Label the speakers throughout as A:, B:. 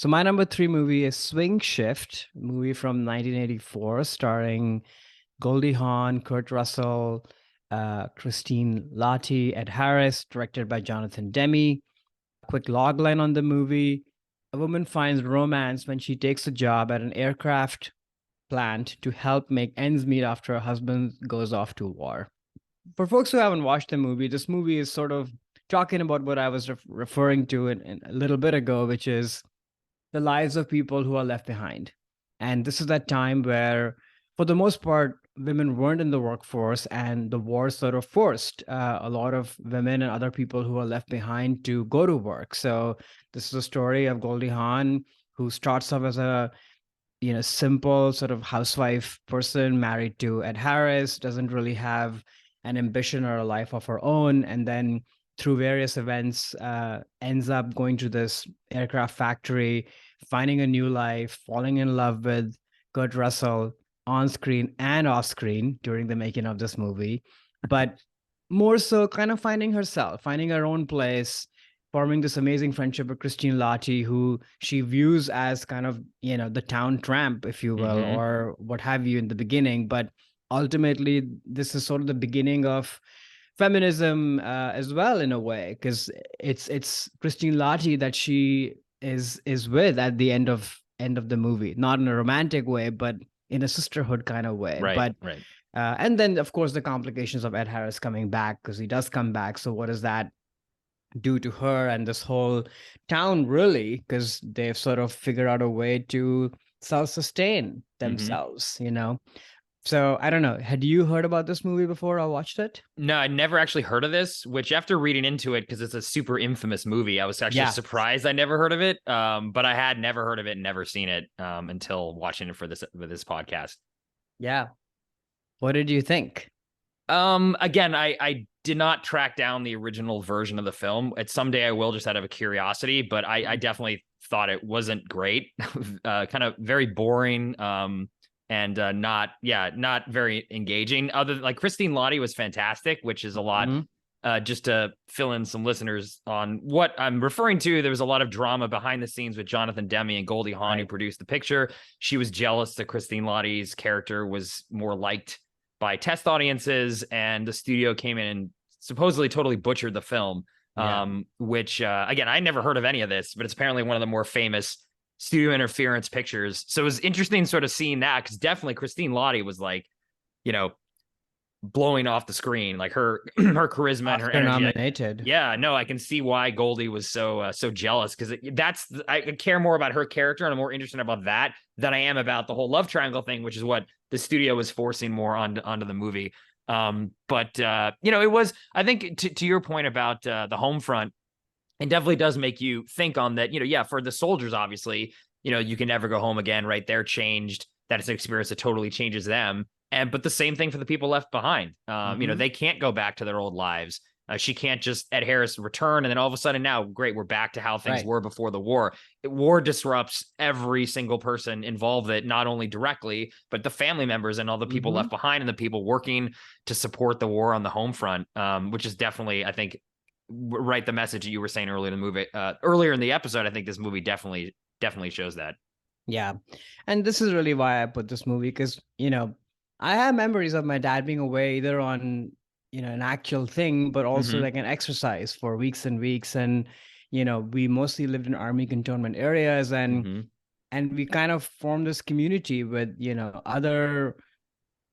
A: So my number three movie is Swing Shift, movie from 1984, starring Goldie Hawn, Kurt Russell, Christine Lahti, Ed Harris, directed by Jonathan Demme. Quick logline on the movie: a woman finds romance when she takes a job at an aircraft plant to help make ends meet after her husband goes off to war. For folks who haven't watched the movie, this movie is sort of talking about what I was referring to in a little bit ago, which is the lives of people who are left behind. And this is that time where, for the most part, women weren't in the workforce, and the war sort of forced a lot of women and other people who are left behind to go to work. So this is a story of Goldie Hawn, who starts off as a simple sort of housewife person married to Ed Harris, doesn't really have an ambition or a life of her own, and then through various events ends up going to this aircraft factory, finding a new life, falling in love with Kurt Russell on screen and off screen during the making of this movie, but more so kind of finding herself, finding her own place, forming this amazing friendship with Christine Lahti, who she views as kind of, the town tramp, if you will,
B: Mhm.
A: or what have you in the beginning. But ultimately, this is sort of the beginning of feminism as well, in a way, because it's Christine Lahti that she is with at the end of the movie, not in a romantic way, but in a sisterhood kind of way.
B: Right,
A: But
B: right.
A: and then, of course, the complications of Ed Harris coming back, because he does come back. So what does that do to her and this whole town, really? Because they've sort of figured out a way to self-sustain
B: Mhm.
A: themselves. So I don't know. Had you heard about this movie before or watched it?
B: No, I never actually heard of this, which after reading into it, because it's a super infamous movie, I was actually
A: Yeah.
B: surprised I never heard of it. But I had never heard of it and never seen it until watching it for this podcast.
A: Yeah. What did you think?
B: Again, I did not track down the original version of the film. It's someday I will, just out of a curiosity, but I definitely thought it wasn't great. Kind of very boring. And not very engaging. Other than, like, Christine Lahti was fantastic, which is a lot.
A: Hmm.
B: Just to fill in some listeners on what I'm referring to, there was a lot of drama behind the scenes with Jonathan Demme and Goldie Hawn, who
A: Right.
B: produced the picture. She was jealous that Christine Lahti's character was more liked by test audiences, and the studio came in and supposedly totally butchered the film.
A: Yeah.
B: Which again, I never heard of any of this, but it's apparently one of the more famous studio interference pictures. So it was interesting sort of seeing that, because definitely Christine Lahti was like, you know, blowing off the screen, like her her charisma and her
A: Oscar
B: energy.
A: nominated.
B: Yeah, no, I can see why Goldie was so jealous, because that's, I care more about her character and I'm more interested about that than I am about the whole love triangle thing, which is what the studio was forcing more onto the movie. But it was, I think, to your point about the home front, it definitely does make you think on that. Yeah, for the soldiers, obviously, you can never go home again, right? They're changed. That is an experience that totally changes them. But the same thing for the people left behind.
A: Hmm.
B: They can't go back to their old lives. She can't just, Ed Harris, return and then all of a sudden, now, great, we're back to how things
A: Right.
B: were before the war. War disrupts every single person involved, that not only directly, but the family members and all the people
A: Hmm.
B: left behind and the people working to support the war on the home front, which is definitely, I think, right, the message that you were saying earlier in the movie, earlier in the episode. I think this movie definitely shows that.
A: Yeah. And this is really why I put this movie, because, I have memories of my dad being away either on, an actual thing, but also
B: Mm-hmm.
A: like an exercise for weeks and weeks. And, we mostly lived in army cantonment areas, and
B: Mm-hmm.
A: we kind of formed this community with, other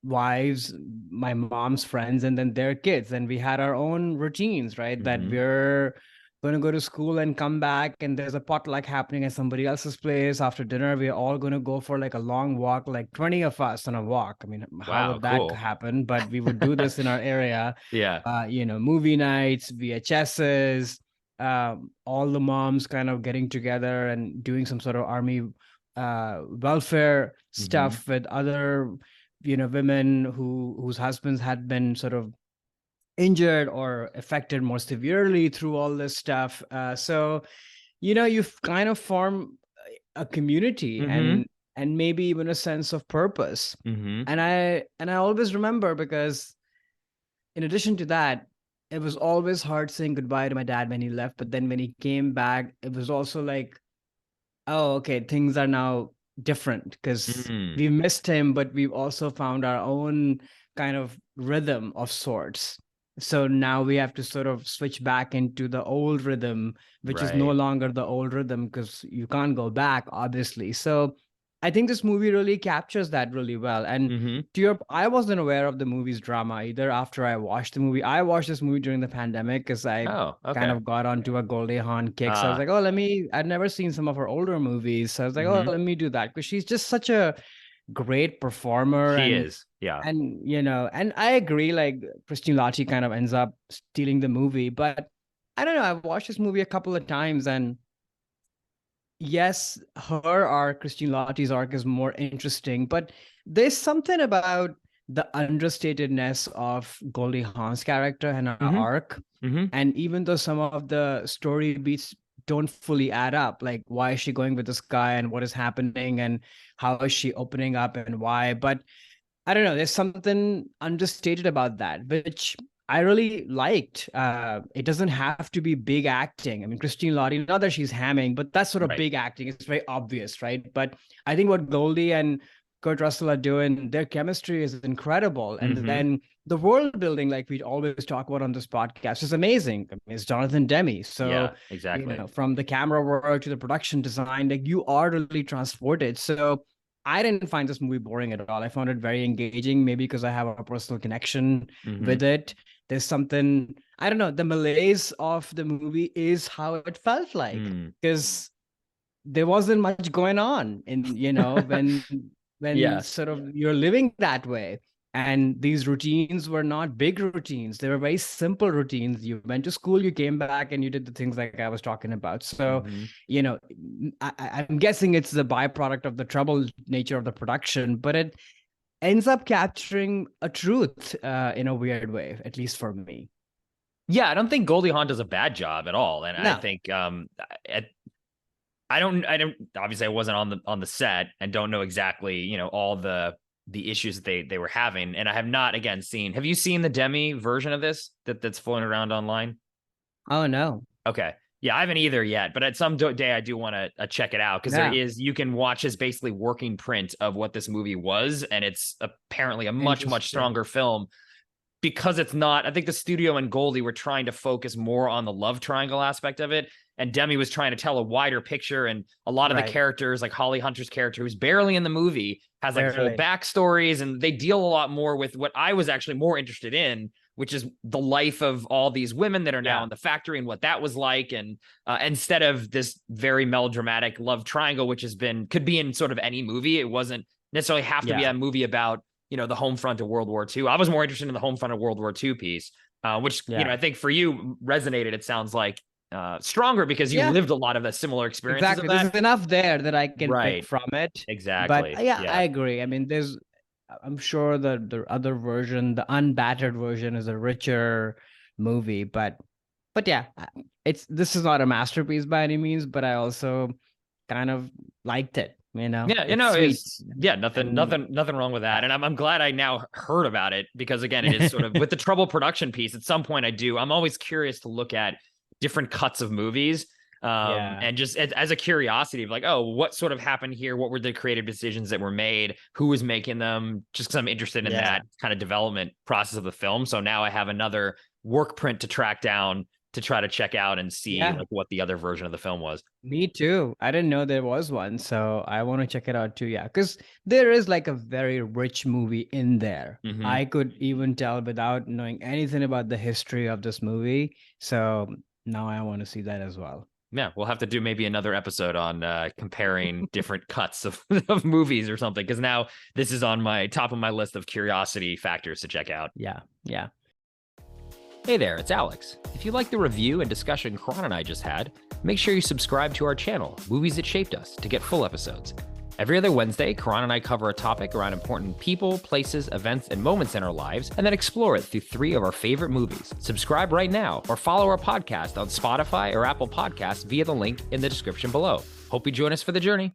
A: wives, my mom's friends, and then their kids. And we had our own routines, right? That
B: Mm-hmm.
A: we're going to go to school and come back, and there's a potluck happening at somebody else's place. After dinner, we're all going to go for like a long walk, like 20 of us on a walk. I mean, how
B: Wow,
A: would that
B: cool.
A: happen? But we would do this in our area.
B: Yeah.
A: Movie nights, VHSs, all the moms kind of getting together and doing some sort of army welfare
B: Mm-hmm.
A: stuff with other women whose husbands had been sort of injured or affected more severely through all this stuff. So you've kind of formed a community,
B: Mm-hmm.
A: and maybe even a sense of purpose.
B: Mm-hmm.
A: And I always remember, because in addition to that, it was always hard saying goodbye to my dad when he left, but then when he came back, it was also like oh, okay, things are now different because
B: Mm,
A: we missed him, but we've also found our own kind of rhythm of sorts. So now we have to sort of switch back into the old rhythm, which is no
B: right.
A: longer the old rhythm because you can't go back, obviously. So I think this movie really captures that really well. And
B: Hmm.
A: I wasn't aware of the movie's drama either after I watched the movie. I watched this movie during the pandemic because I
B: Oh,
A: kind
B: okay.
A: of got onto a Goldie Hawn kick. So I was like, oh, I'd never seen some of her older movies. So I was like, oh,
B: Hmm.
A: let me do that because she's just such a great performer.
B: She is. Yeah.
A: And, and I agree, like Christine Lahti kind of ends up stealing the movie. But I don't know. I've watched this movie a couple of times and yes, her arc, Christine Lahti's arc is more interesting, but there's something about the understatedness of Goldie Hawn's character and her
B: Hmm.
A: arc.
B: Hmm.
A: And even though some of the story beats don't fully add up, like why is she going with this guy and what is happening and how is she opening up and why? But I don't know. There's something understated about that, which I really liked. It doesn't have to be big acting. I mean, Christine Lottie, not that she's hamming, but that's sort of
B: Right.
A: big acting. It's very obvious, right? But I think what Goldie and Kurt Russell are doing, their chemistry is incredible. And
B: Hmm.
A: then the world building, like we always talk about on this podcast, is amazing. I mean, it's Jonathan Demme. So,
B: Yeah, exactly.
A: from the camera work to the production design, like you are really transported. So I didn't find this movie boring at all. I found it very engaging, maybe because I have a personal connection
B: Hmm.
A: with it. There's something, I don't know, the malaise of the movie is how it felt like
B: Mm.
A: because there wasn't much going on in, when
B: Yeah.
A: sort of you're living that way. And these routines were not big routines. They were very simple routines. You went to school, you came back, and you did the things like I was talking about. So,
B: Hmm.
A: I'm guessing it's the byproduct of the trouble nature of the production, but it ends up capturing a truth in a weird way, at least for me.
B: Yeah, I don't think Goldie Hawn does a bad job at all, and I
A: No,
B: think I don't obviously I wasn't on the set and don't know exactly, all the issues that they were having, and I have not again seen. Have you seen the Demi version of this that's floating around online?
A: oh no,
B: Okay. Yeah, I haven't either yet, but at some day I do want to check it out because
A: yeah,
B: you can watch his basically working print of what this movie was, and it's apparently a much
A: interesting,
B: stronger film because it's not. I think the studio and Goldie were trying to focus more on the love triangle aspect of it, and Demi was trying to tell a wider picture. And a lot of the
A: right?
B: characters, like Holly Hunter's character, who's barely in the movie, has like whole
A: Barely,
B: backstories, and they deal a lot more with what I was actually more interested in, which is the life of all these women that are now
A: yeah,
B: in the factory and what that was like. And instead of this very melodramatic love triangle, which could be in sort of any movie, it wasn't necessarily have to be
A: yeah,
B: a movie about the home front of World War II. I was more interested in the home front of World War II piece, which
A: yeah,
B: I think for you resonated. It sounds like stronger because you
A: yeah.
B: lived a lot of the similar experiences of
A: Exactly. There's
B: that.
A: enough there that I can pick
B: Right.
A: from it. But
B: Exactly.
A: yeah, I
B: Yeah.
A: agree. I mean, I'm sure the other version, the unbattered version, is a richer movie. But yeah, this is not a masterpiece by any means, but I also kind of liked it.
B: Yeah,
A: It's sweet.
B: is yeah, nothing,
A: And
B: nothing, nothing wrong with that.
A: yeah.
B: And I'm glad I now heard about it because again, it is sort of with the trouble production piece. At some point, I'm always curious to look at different cuts of movies,
A: Yeah.
B: and just as a curiosity of like, oh, what sort of happened here? What were the creative decisions that were made? Who was making them? Just because I'm interested in
A: Yeah.
B: that kind of development process of the film. So now I have another work print to track down to try to check out and see
A: Yeah.
B: like what the other version of the film was.
A: Me too. I didn't know there was one, so I want to check it out too. Yeah, because there is like a very rich movie in there.
B: Mm-hmm.
A: I could even tell without knowing anything about the history of this movie. So now I want to see that as well.
B: Yeah, we'll have to do maybe another episode on comparing different cuts of, of movies or something, because now this is on my top of my list of curiosity factors to check out.
A: Yeah, yeah.
B: Hey there, it's Alex. If you like the review and discussion Karan and I just had, make sure you subscribe to our channel, Movies That Shaped Us, to get full episodes. Every other Wednesday, Karan and I cover a topic around important people, places, events, and moments in our lives, and then explore it through 3 of our favorite movies. Subscribe right now, or follow our podcast on Spotify or Apple Podcasts via the link in the description below. Hope you join us for the journey.